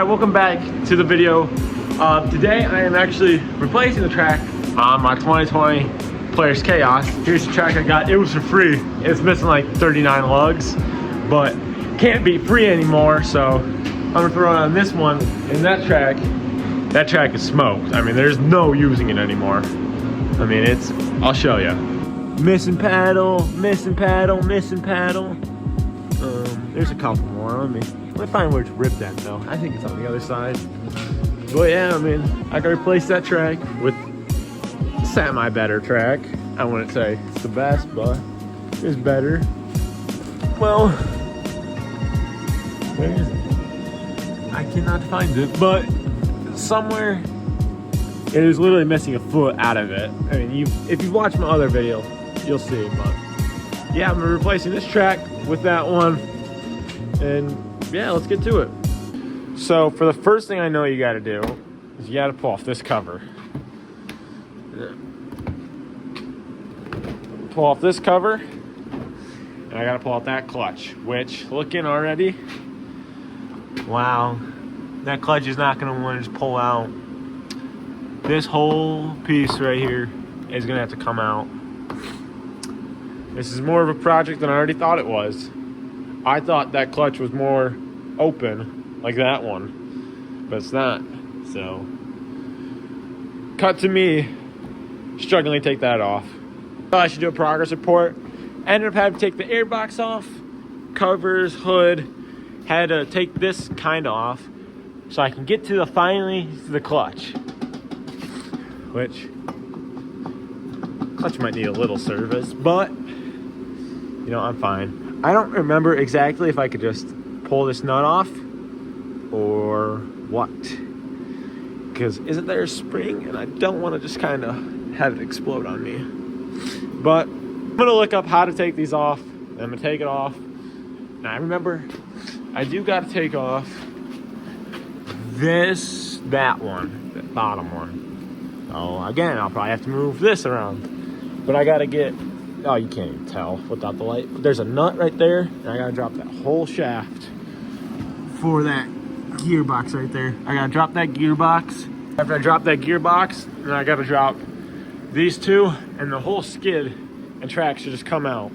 Alright, welcome back to the video. Today I am actually replacing the track on my 2020 Players Chaos. Here's the track I got. It was for free. It's missing like 39 lugs, but can't be free anymore, so I'm gonna throw it on this one. And that track is smoked. I mean, there's no using it anymore. I mean, I'll show you. Missing paddle, missing paddle, missing paddle. There's a couple more. Let me find where it's ripped at though. I think it's on the other side. But yeah, I mean, I can replace that track with a semi-better track. I wouldn't say it's the best, but it's better. Well, where is it? I cannot find it, but somewhere it is literally missing a foot out of it. I mean, if you've watched my other video, you'll see. But yeah, I'm replacing this track with that one. And yeah, let's get to it. So for the first thing I know you got to do is you got to pull off this cover. Pull off this cover, and I got to pull out that clutch, which, looking already, wow, that clutch is not going to want to just pull out. This whole piece right here is going to have to come out. This is more of a project than I already thought it was. I thought that clutch was more open, like that one, but it's not. So, cut to me struggling to take that off. I should do a progress report. Ended up having to take the airbox off, covers, hood. Had to take this kind of off so I can get to the clutch, which clutch might need a little service, but you know, I'm fine. I don't remember exactly if I could just pull this nut off or what, because isn't there a spring, and I don't want to just kind of have it explode on me. But I'm gonna look up how to take these off, and I'm gonna take it off. And I remember I do got to take off that bottom one. So again, I'll probably have to move this around, but I gotta get, oh, you can't even tell without the light, but there's a nut right there, and I gotta drop that whole shaft for that gearbox right there. I gotta drop that gearbox. After I drop that gearbox, then I gotta drop these two, and the whole skid and track should just come out.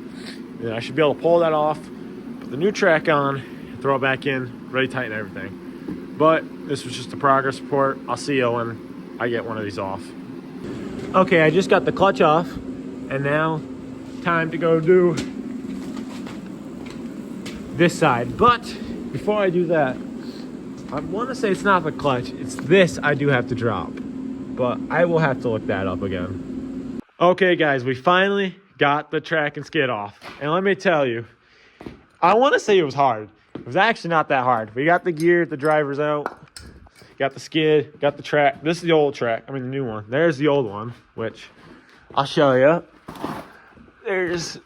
And I should be able to pull that off, put the new track on, throw it back in, ready to tighten everything. But this was just a progress report. I'll see you when I get one of these off. Okay, I just got the clutch off, and now time to go do this side. But before I do that, I want to say it's not the clutch, it's this I do have to drop, but I will have to look that up again. Okay guys, we finally got the track and skid off, and let me tell you, I want to say it was hard. It was actually not that hard. We got the gear, the driver's out, got the skid, got the track. This is the old track, I mean the new one. There's the old one, which I'll show you. There's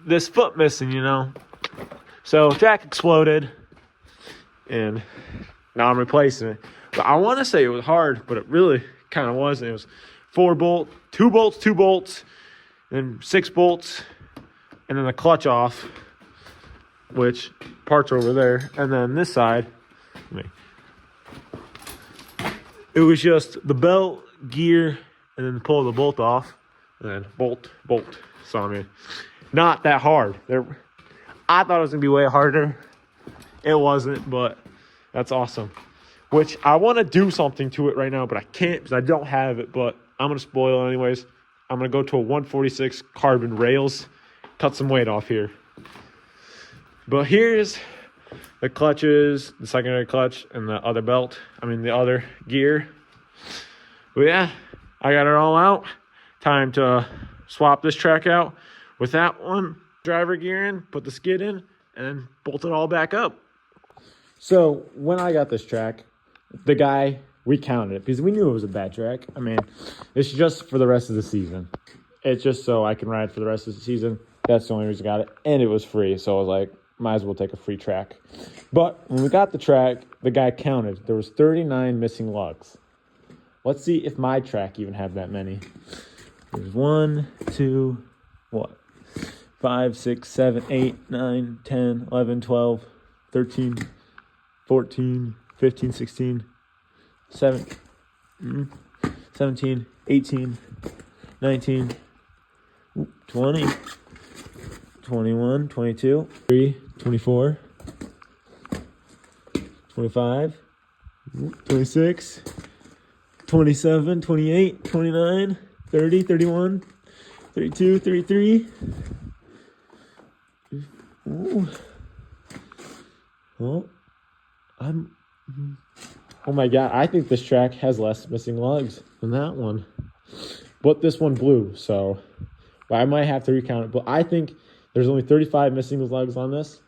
this foot missing, you know. So track exploded, and now I'm replacing it. But I want to say it was hard, but it really kind of wasn't. It was 2 bolts, then 6 bolts, and then the clutch off, which parts are over there. And then this side, it was just the belt, gear, and then pull the bolt off, and then bolt. So I mean, not that hard. I thought it was gonna be way harder. It wasn't, but that's awesome. Which I want to do something to it right now, but I can't because I don't have it. But I'm gonna spoil it anyways. I'm gonna go to a 146 carbon rails, cut some weight off here. But here's the clutches, the secondary clutch, and the other belt. I mean the other gear. But yeah, I got it all out. Time to swap this track out with that one, driver gear in, put the skid in, and then bolt it all back up. So when I got this track, the guy, we counted it because we knew it was a bad track. I mean, it's just for the rest of the season. It's just so I can ride for the rest of the season. That's the only reason I got it. And it was free, so I was like, might as well take a free track. But when we got the track, the guy counted. There was 39 missing lugs. Let's see if my track even had that many. There's 1, 2, 5, 6, 7, 8, 9, 10, 11, 12, 13, 14, 15, 16, 17, 18, 19, 20, 21, 22, 23, 24, 25, 26, 27, 28, 29, 30, 31, 32, 33. Ooh. Well, oh my god, I think this track has less missing lugs than that one. But this one blew, so I might have to recount it. But I think there's only 35 missing lugs on this,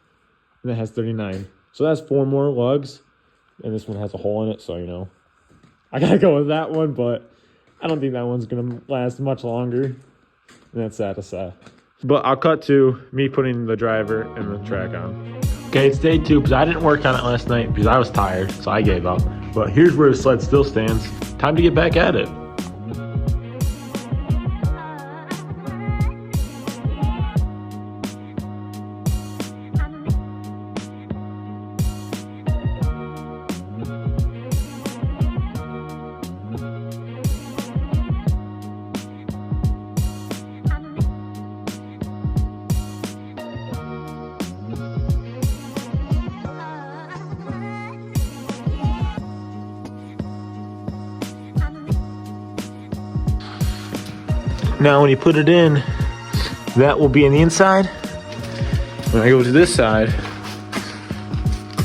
and it has 39. So that's 4 more lugs, and this one has a hole in it, so, you know. I gotta go with that one, but I don't think that one's gonna last much longer. And that's sad to say. But I'll cut to me putting the driver and the track on. Okay, it's day 2, because I didn't work on it last night because I was tired, so I gave up. But here's where the sled still stands. Time to get back at it. Now when you put it in, that will be in the inside. When I go to this side,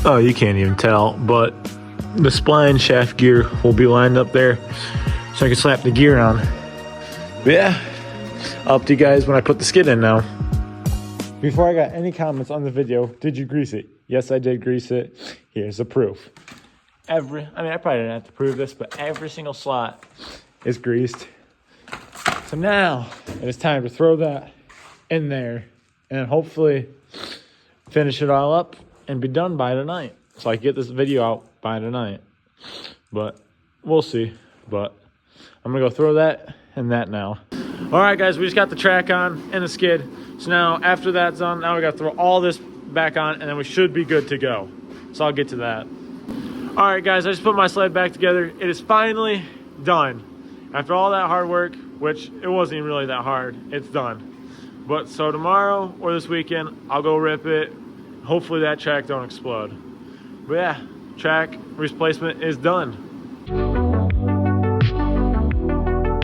oh, you can't even tell, but the spline shaft gear will be lined up there so I can slap the gear on. But yeah, up to you guys when I put the skid in now. Before I got any comments on the video, did you grease it? Yes, I did grease it. Here's the proof. I probably didn't have to prove this, but every single slot is greased. So now it is time to throw that in there and hopefully finish it all up and be done by tonight. So I can get this video out by tonight. But we'll see. But I'm going to go throw that and that now. All right, guys, we just got the track on and the skid. So now after that's done, now we got to throw all this back on and then we should be good to go. So I'll get to that. All right, guys, I just put my sled back together. It is finally done. After all that hard work, which it wasn't even really that hard, it's done. But so tomorrow or this weekend, I'll go rip it. Hopefully that track don't explode. But yeah, track replacement is done.